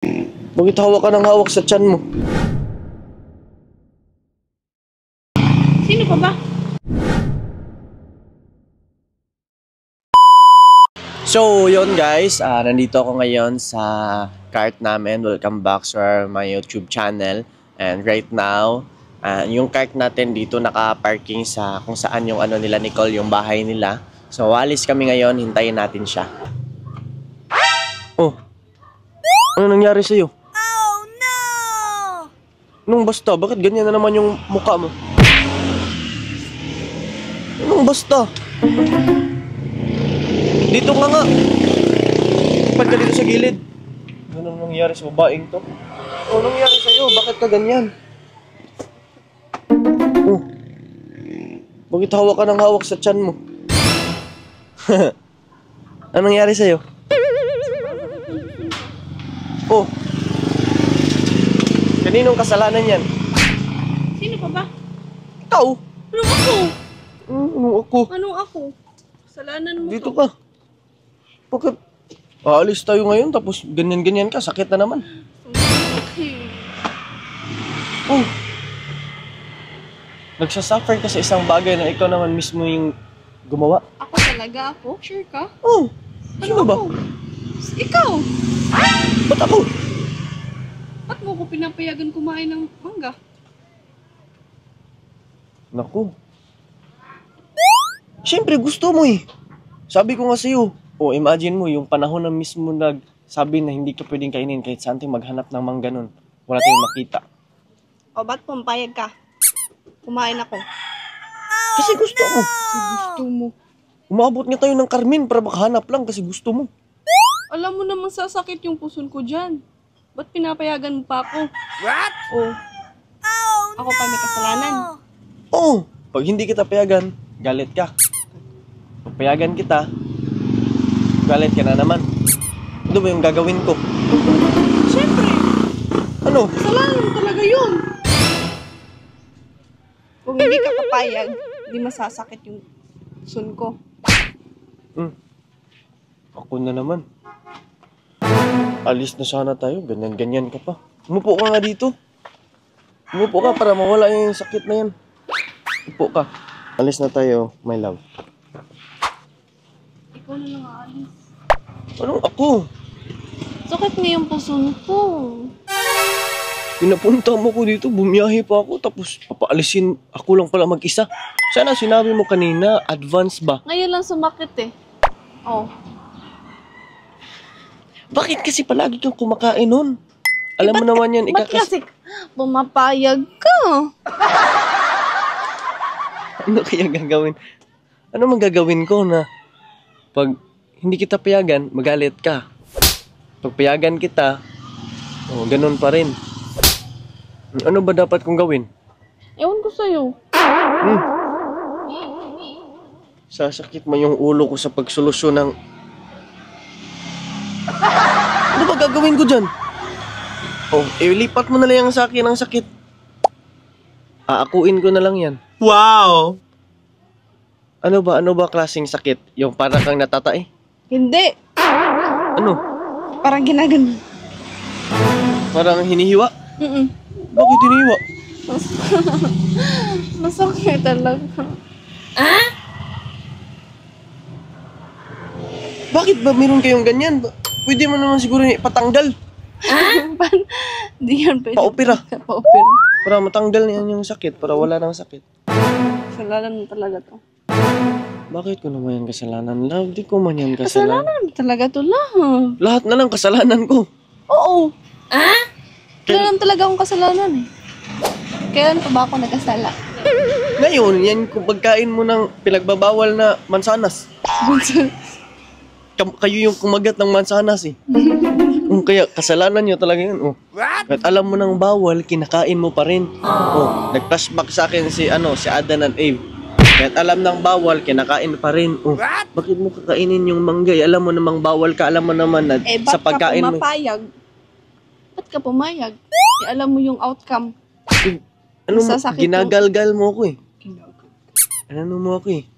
Bakit hawak ka ng hawak sa tiyan mo? Sino pa ba? So, yun guys, nandito ako ngayon sa cart namin. Welcome back to my YouTube channel. And right now, yung cart natin dito naka-parking sa kung saan yung ano nila Nicole, yung bahay nila. So, walis kami ngayon, hintayin natin siya. Oh, ano nangyari sa'yo? Oh no! Anong basta? Bakit ganyan na naman yung mukha mo? Anong basta? Dito ka nga. Pag ka dito sa gilid. Anong nangyari sa babaeng to? Anong nangyari sa'yo? Bakit ka ganyan? Oh. Bakit hawak ka ng hawak sa tiyan mo? Anong nangyari sa'yo? Oh. Kaninong kasalanan yan? Sino pa ba? Ikaw? Anong ako? Ano ako? Anong ako? Kasalanan mo Dito to. ka. Bakit? Aalis tayo ngayon tapos ganyan-ganyan ka. Sakit na naman. Okay. Oh. Nagsasuffer ka sa isang bagay na ikaw naman mismo yung gumawa. Ako talaga ako? Sure ka? Oh. Sino ba? Ako? Ikaw! Ba't ako? Ba't mo ko pinapayagan kumain ng mangga? Naku. Siyempre gusto mo eh. Sabi ko nga sa'yo. Oh, imagine mo yung panahon na mismo nagsabi na hindi ka pwedeng kainin kahit saan tayo maghanap ng mangga nun. Wala tayong makita. O ba't pumpayag ka? Kumain ako. Kasi gusto mo. Kasi gusto mo. Umabot nga tayo ng Carmen para makahanap lang kasi gusto mo. Alam mo naman sasakit yung puson ko dyan. Ba't pinapayagan mo pa ako? What? Oh. Ako pa may kasalanan. Oh, pag hindi kita payagan, galit ka. Pag payagan kita, galit ka na naman. Ano ba yung gagawin ko? Siyempre, Ano? kasalanan mo talaga yun. Kung hindi ka papayag, hindi masasakit yung puson ko. Ako na naman. Alis na sana tayo. Ganyan-ganyan ka pa. Umupo ka nga dito. Umupo ka para mawala yung sakit na yan. Upo ka. Alis na tayo, my love. Ikaw na lang aalis. Anong ako? Sakit nga yung puson ko. Pinapunta mo ko dito, bumiyahe pa ako, tapos papaalisin ako lang pala mag-isa. Sana sinabi mo kanina, advance ba? Ngayon lang sumakit eh. Oh. Bakit kasi palagi kang kumakain nun? Alam mo naman yan, Ba't kasi pumapayag ka? Ano kaya gagawin? Ano mang gagawin ko na pag hindi kita payagan, magalit ka. Pag payagan kita, oh, ganun pa rin. Ano ba dapat kong gawin? Ewan ko sa'yo. Sasakit mo yung ulo ko sa pagsolusyon ng... Ano ba gagawin ko dyan? Oh, ilipat mo na lang sa akin ang sakit. Aakuin ko na lang yan. Wow! Ano ba klaseng sakit? Yung parang kang natatay? Hindi. Ano? Parang ginagan. Parang hinihiwa? Mm-mm. Bakit hinihiwa? Masakit talaga. Bakit ba meron kayong ganyan? Pwede mo naman siguro ipatanggal. Hindi yan pwede. Pa-opera. Pa-opera. Para matanggal niyan yung sakit. Para wala nang sakit. Kasalanan mo talaga to. Bakit ko naman yan kasalanan? Love, di ko man yan kasalanan. Kasalanan mo talaga to lang. Lahat na lang kasalanan ko. Oo. Wala lang talaga akong kasalanan eh. Kailan pa ba ako nagkasala? Ngayon, yan kung pagkain mo ng pinagbabawal na mansanas. Kayo yung kumagat ng mansanas eh. Kaya kasalanan nyo talaga yun. Oh. At alam mo nang bawal, kinakain mo pa rin. Oh, nag-flashback sa akin si Adan and Eve. Kahit alam nang bawal, kinakain pa rin. Oh, bakit mo kakainin yung mangga? Alam mo namang bawal ka, alam mo naman na Ba't sa pagkain ka mo. pumapayag? Ba't ka pumayag? Alam mo yung outcome. Ano mo, Masasakit ginagalgal mo ako eh. Ano mo ako eh.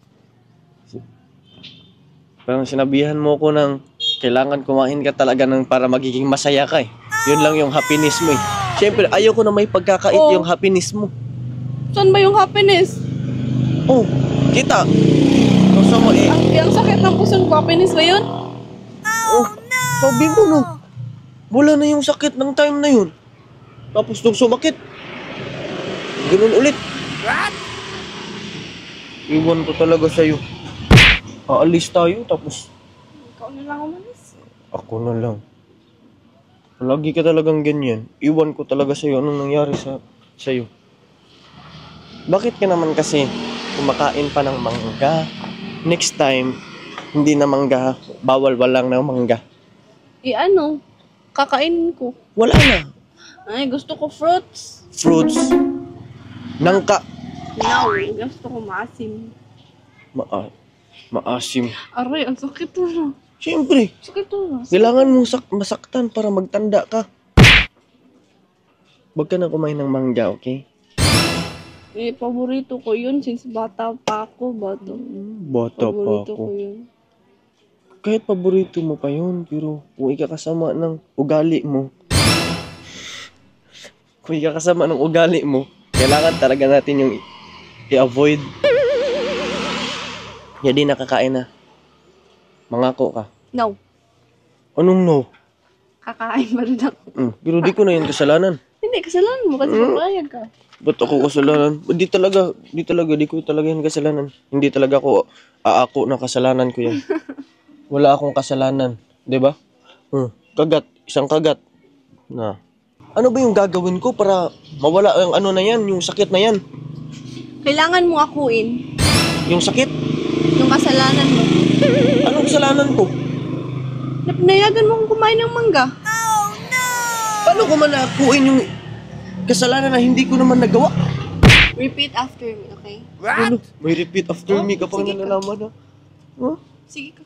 Parang sinabihan mo ko ng kailangan kumain ka talaga ng para magiging masaya ka eh. Yun lang yung happiness mo eh. Siyempre, ayaw ko na may pagkakait Oh. yung happiness mo. Saan ba yung happiness? Oh, kita. Gusto mo eh. Ang sakit ng puso ko, happiness ba yun? Oh, sabi mo no. Wala na yung sakit ng time na yun. Tapos nung sumakit, ganun ulit. Iwan ko talaga sa'yo. Aalis tayo, tapos Ikaw na lang umalis. ako na lang. Lagi ka talagang ganyan. Iwan ko talaga sa'yo. Anong nangyari sa'yo? Bakit ka naman kasi kumakain pa ng mangga? Next time, hindi na mangga. Bawal walang na mangga. Ano? Kakainin ko. Wala na. Ay, gusto ko fruits. Fruits. Nangka. No, gusto ko maasim. Maasim. Aray, ang sakit na. Siyempre, Sakit na. kailangan mong masaktan para magtanda ka. Huwag ka na kumain ng mangga, okay? Paborito ko yun since bata pa ako. Bata pa Paborito ko ako. yun. Kahit paborito mo pa yun, pero kung ikakasama ng ugali mo, kailangan talaga natin yung i-avoid. Hindi nakakain na. Mangako ka. No. Anong no? Kakain ba rin ako? Pero di ko na yun kasalanan. Hindi, kasalanan mo kasi papayag ka. Ba't ako kasalanan? Di ko talaga yan kasalanan. Hindi talaga ako aako na kasalanan ko yan. Wala akong kasalanan. Diba? Isang kagat. Na. Ano ba yung gagawin ko para mawala yung ano na yan, yung sakit na yan? Kailangan mo akuin Yung sakit? yung kasalanan mo. Anong kasalanan ko? Napinayagan mo akong kumain ng mangga. Paano ko man naakuin yung kasalanan na hindi ko naman nagawa? Repeat after me, okay? Ano? May repeat after Oh, me kapag sige ka. nalalaman na. Huh? Sige ka.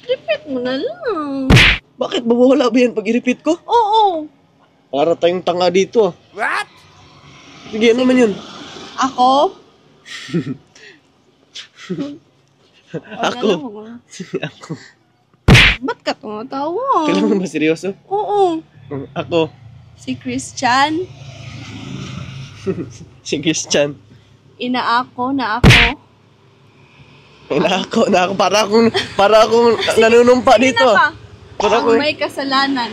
Repeat mo na lang. Bakit? Mawawala ba yan pag i-repeat ko? Oo. Para tayong tanga dito ah. What? Sige, ano man yun? Ako? Ako. Ako. Ba't ka tumatawa? Kailangan ba seryoso? Oo. Ako. Si Christian, Si Christian. inaako na ako. Na ako. Para akong nanunumpa dito. Pa, Para ang ako may kasalanan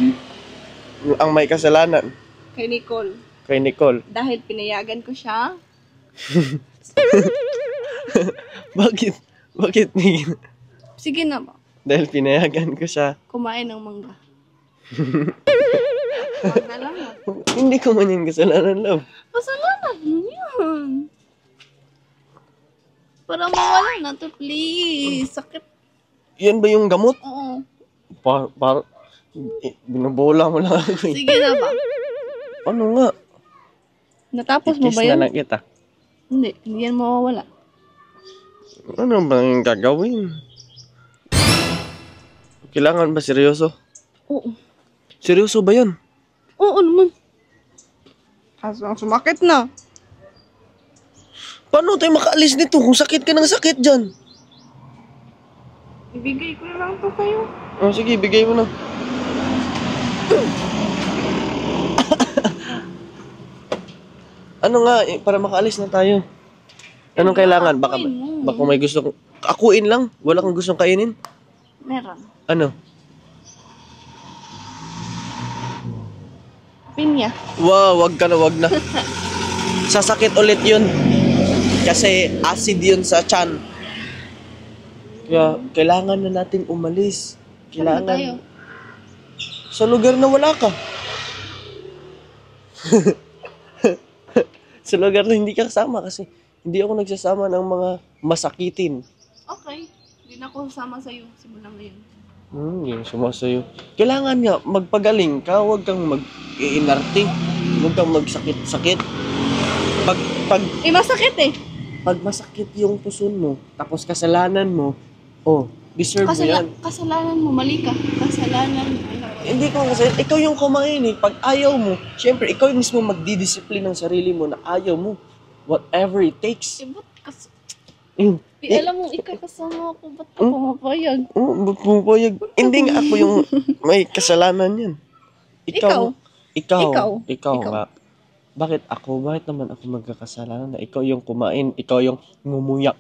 ang may kasalanan kay Nicole. kay Nicole. Dahil pinayagan ko siya. Bakit? Bakit? Sige na ba? Dahil pinayagan ko siya. Kumain ng mangga. Wag na lang ah. Hindi ko man yung kasalanan, love. Kasalanan mo yan. Para mawala na to, please. Sakit. Yan ba yung gamot? Oo. Binabola mo lang ako eh. Sige na ba? Ano nga? Natapos mo Kiss ba na yun? lang kita. Hindi yan mawawala. Ano ba yung gagawin? Kailangan ba seryoso? Oo. Seryoso ba yun? Oo naman. Kaso ang sumakit na. Paano tayo makaalis nito kung sakit ka ng sakit dyan? Ibigay ko na lang to kayo. Oh, sige, bigay mo na. Ano nga, para makaalis na tayo. Anong kailangan? Baka may gusto kong... Akuin lang? Wala kang gustong kainin? Meron. Ano? Pinya. Wow, wag na. Sasakit ulit yun. Kasi acid yun sa tiyan. Kaya, kailangan na natin umalis. Saan ba tayo? Kailangan. Sa lugar na wala ka. Sa lugar na hindi ka kasama kasi hindi ako nagsasama ng mga masakitin. Okay. Hindi na ako sasama sa'yo. Simula ngayon. Yung sumasayo. Kailangan nga, magpagaling ka. Huwag kang mag-iinarte. Huwag kang magsakit-sakit. Masakit eh. Pag masakit yung puson mo, tapos kasalanan mo, deserve mo yan. Kasalanan mo. Mali ka. Kasalanan mo. Hindi ko kasi, ikaw yung kumain eh. Pag ayaw mo, syempre, ikaw yung mismo magdidisipline ng sarili mo na ayaw mo. Whatever it takes. Ba't kasi... Mm. alam mo, ikaw kasama ako. Ba't ako mapayag? Ba't pupayag? Hindi nga ako yung may kasalanan yan. Ikaw? Ikaw Ikaw. nga. Bakit ako? Bakit naman ako magkakasalanan na ikaw yung kumain, ikaw yung ngumuyak.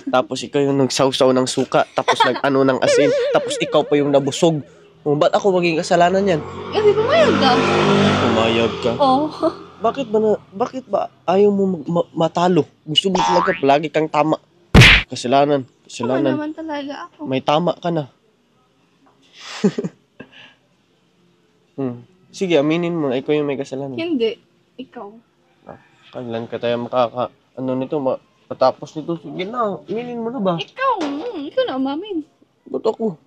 Tapos ikaw yung nagsawsaw ng suka, tapos nag-ano ng asin, tapos ikaw pa yung nabusog. Oh, ba't ako maging kasalanan yan? Kasi pumayag ka. Pumayag ka. Oo. Bakit ba ayaw mo matalo? Gusto mo talaga palagi kang tama. Kasalanan. Tama naman talaga ako. May tama ka na. Sige, aminin mo na ikaw yung may kasalanan. Hindi. Ikaw. Kailan ka tayo matapos nito? Sige na, aminin mo na ba? Ikaw. Ikaw na umamin. Ba't ako?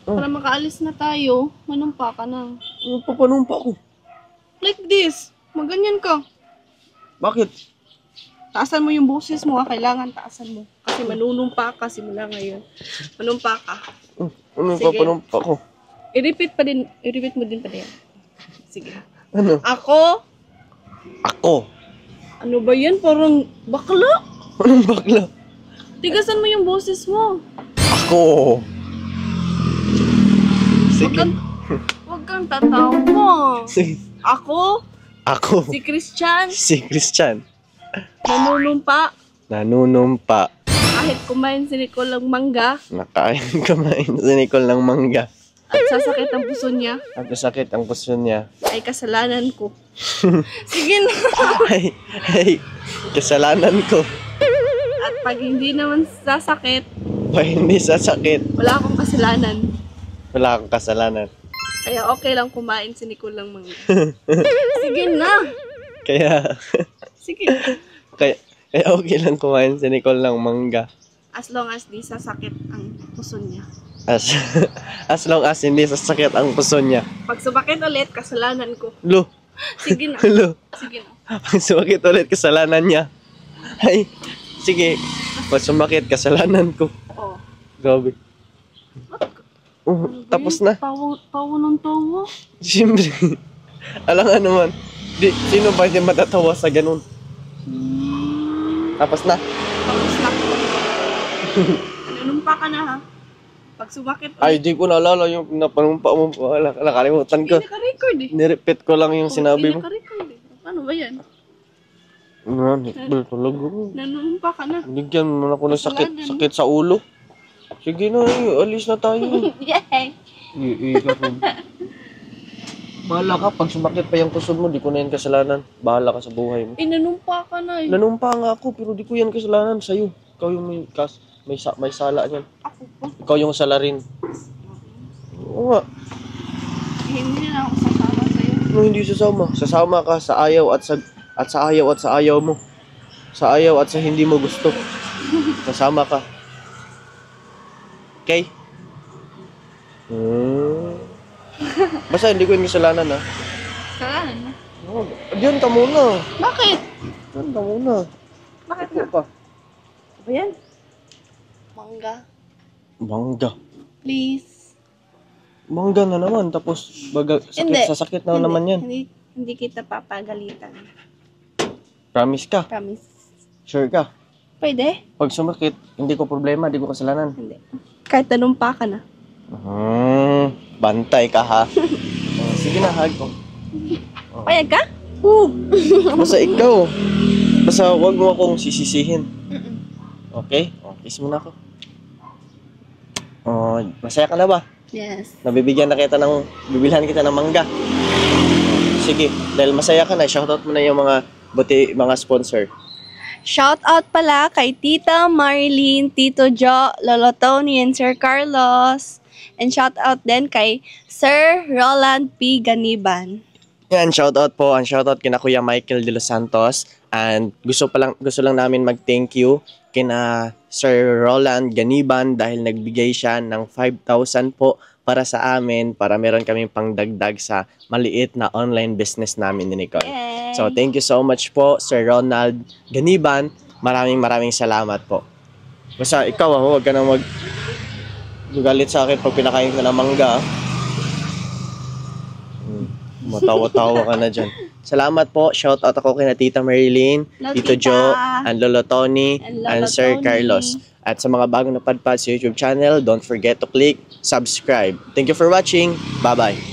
Para makaalis na tayo, manumpa ka na. Ano pa panumpa ko? Like this. Maganyan ka. Bakit? Taasan mo yung boses mo. Kailangan taasan mo. Kasi manunumpa ka simula ngayon. Manumpa ka. Ano Sige. pa panumpa ko? I-repeat mo din pa din. Sige. Ano? Ako. Ano ba yan? Parang bakla. Anong bakla? Tigasan mo yung boses mo. Ako. Sige. Huwag kang tatawa. Sige. Ako, Ako. si Christian, Si Christian. nanunumpa. Nanunumpa. Kahit kumain si Nicole ng mangga Nakain kumain si Nicole ng mangga. at sasakit ang puso niya, At masakit ang puso niya. ay kasalanan ko. Sige na. Ay, kasalanan ko. At pag hindi naman sasakit, Pa hindi sasakit. wala akong kasalanan. Wala akong kasalanan. Kaya okay lang kumain si Nicole ng mangga. Sige na. Kaya, Sige. kaya okay lang kumain si Nicole ng mangga. As long as di sasakit ang puso niya. As long as hindi sasakit ang puso niya. Pag sumakit ulit, kasalanan ko. Lo, Sige na. lo. Sige na. Pag sumakit ulit, kasalanan niya. Ay, sige. Pag sumakit, kasalanan ko. Oh. Grabe. Tapos na. Tawa ng tawa. Siyempre. Alam nga naman. Sino ba hindi matatawa sa ganun? Tapos na. Tapos na. Nanumpa ka na ha. Pag sumakit Ay, di ko naalala yung napanumpa mo. Nakalimutan ko. Hindi naka-record eh. Nirepeat ko lang yung sinabi Hindi mo. naka-record eh. Ano ba yan? Talaga. Nanumpa ka na. Bigyan mo na ako ng Kasalanan. sakit sa ulo. Sige na, alis na tayo. Yay! Iigat mo. Bahala ka, pag sumakit pa yung kusog mo, di ko na yan kasalanan. Bahala ka sa buhay mo. Nanumpa ka na eh. Nanumpa nga ako, pero di ko yan kasalanan sa'yo. Ikaw yung may sala niyan. Ako po. Ikaw yung salarin. Oo nga. Hindi na ako sasama sa'yo. Ano hindi sasama? Sasama ka sa ayaw at sa ayaw at sa ayaw mo. Sa ayaw at sa hindi mo gusto. Sasama ka. Okay? Basta hindi ko yung kasalanan ha. Kasalanan na. Oh, diyan ka muna. Bakit? Diyan ka muna. Bakit Ako pa. Ano ba yan? Mangga. Mangga. Please. Mangga na naman. Tapos sakit na naman yan. Hindi kita papagalitan. Promise ka. Promise. Sure ka. Pwede? Pag sumakit, hindi ko problema. Hindi ko kasalanan. Hindi. Kahit nanumpa ka na. Bantay ka ha. Sige na, hug ko. Payag ka? Basta ikaw. Basta wag mo akong sisisihin. Okay? Kiss mo na ako. Masaya ka na ba? Yes. Bibilhan kita ng mangga. Sige, dahil masaya ka na, shoutout mo na yung mga sponsor. Shout out pala kay Tita Marilyn, Tito Jo, Lolo Tony, and Sir Carlos. And shout out din kay Sir Roland P. Ganiban. Yan, shoutout po. Ang shoutout kina Kuya Michael de los Santos. And gusto lang namin mag-thank you kina Sir Roland Ganiban dahil nagbigay siya ng 5,000 po para sa amin, para meron kaming pangdagdag sa maliit na online business namin ni Nicole. Yay! So, thank you so much po, Sir Ronald Ganiban. Maraming salamat po. Basta ikaw, huwag ka nang galit sa akin pag pinakain ka ng mangga. Matawa-tawa ka na dyan. Salamat po. Shout out ako kina Tita Marilyn, Love Tito Tita. Jo, and Lolo Tony, And and Lolo Sir Tony. Carlos. At sa mga bagong napadpad sa YouTube channel, don't forget to click subscribe. Thank you for watching. Bye-bye.